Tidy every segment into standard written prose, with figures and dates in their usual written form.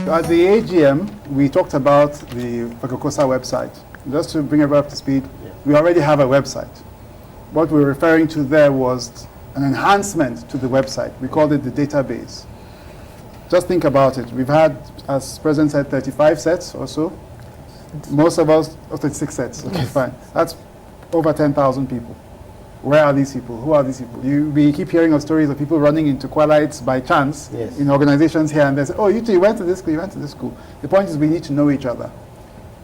So at the AGM, we talked about the FEDGOKOSA website. Just to bring everyone up to speed, we already have a website. What we're referring to there was an enhancement to the website. We called it the database. Just think about it. We've had, as President said, 35 sets or so. Most of us, 36 sets. Okay, fine. That's over 10,000 people. Where are these people? Who are these people? We keep hearing of stories of people running into Kwalites by chance in organizations here and there. Say, oh, you two, you went to this school, you went to this school. The point is we need to know each other.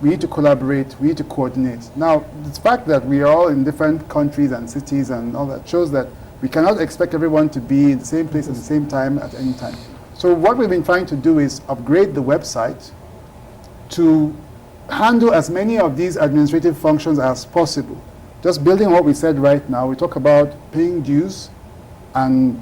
We need to collaborate, we need to coordinate. Now, the fact that we are all in different countries and cities and all that shows that we cannot expect everyone to be in the same place at the same time at any time. So what we've been trying to do is upgrade the website to handle as many of these administrative functions as possible. Just building on what we said right now, we talk about paying dues and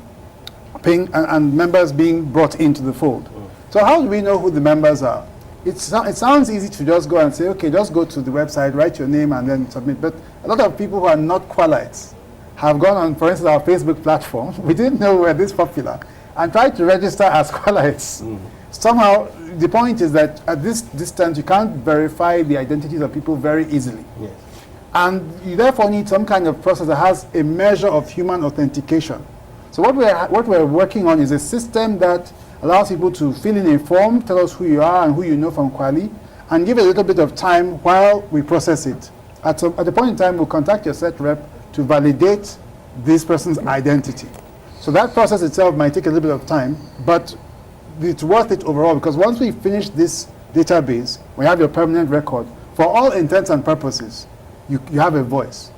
members being brought into the fold. So how do we know who the members are? It sounds easy to just go and say, okay, just go to the website, write your name, and then submit. But a lot of people who are not Kwalites have gone on, for instance, our Facebook platform. We didn't know we were this popular, and tried to register as Kwalites. Somehow, the point is that at this distance, you can't verify the identities of people very easily. Yes. And you therefore need some kind of process that has a measure of human authentication. So what we're working on is a system that allows people to fill in a form, tell us who you are and who you know from Kwali, and give a little bit of time while we process it. At the point in time, we'll contact your set rep to validate this person's identity. So that process itself might take a little bit of time, but it's worth it overall, because once we finish this database, we have your permanent record. For all intents and purposes, you have a voice.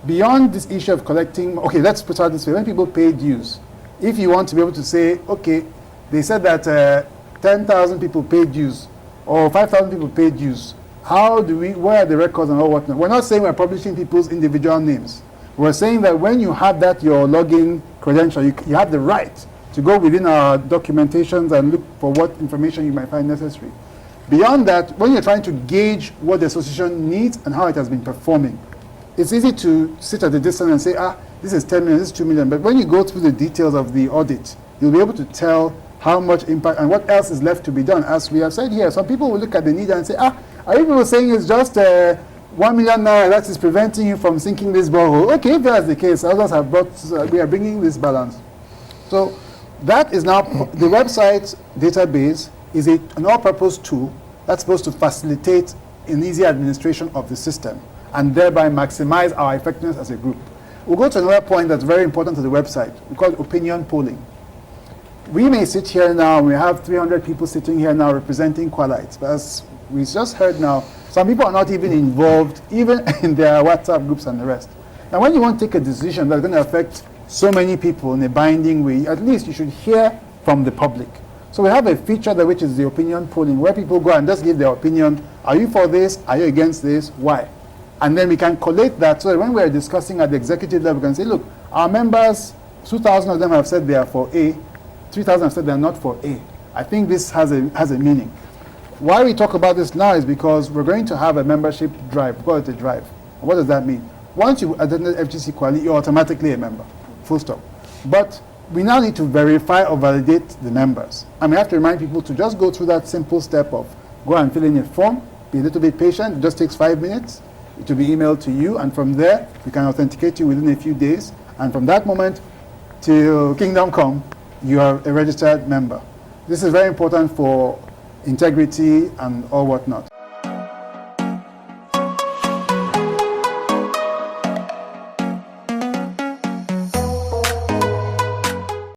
Beyond this issue of collecting, okay, let's put it this way, when people pay dues, if you want to be able to say, okay, they said that 10,000 people paid dues, or 5,000 people paid dues, where are the records and all whatnot? We're not saying we're publishing people's individual names. We're saying that when you have that, your login credential, you have the right to go within our documentations and look for what information you might find necessary. Beyond that, when you're trying to gauge what the association needs and how it has been performing, it's easy to sit at a distance and say, this is 10 million, this is 2 million. But when you go through the details of the audit, you'll be able to tell how much impact and what else is left to be done. As we have said here, some people will look at the need and say, are you people saying it's just 1 million naira that is preventing you from sinking this borehole? Okay, if that's the case, others have we are bringing this balance. So that is now, the website database is an all-purpose tool that's supposed to facilitate an easy administration of the system and thereby maximize our effectiveness as a group. We'll go to another point that's very important to the website. We call it opinion polling. We may sit here now, we have 300 people sitting here now representing Kwalites, but as we just heard now, some people are not even involved, even in their WhatsApp groups and the rest. Now, when you want to take a decision that's going to affect so many people in a binding way, at least you should hear from the public. So we have a feature there which is the opinion polling, where people go and just give their opinion. Are you for this? Are you against this? Why? And then we can collate that so that when we're discussing at the executive level, we can say, look, our members, 2,000 of them have said they are for A, 3,000 have said they are not for A. I think this has a meaning. Why we talk about this now is because we're going to have a membership drive. We call it a drive. What does that mean? Once you attended FGC Kwali, you're automatically a member, full stop. But we now need to verify or validate the members. And we have to remind people to just go through that simple step of go and fill in a form, be a little bit patient, it just takes 5 minutes. It will be emailed to you, and from there, we can authenticate you within a few days. And from that moment till Kingdom Come, you are a registered member. This is very important for integrity and all whatnot.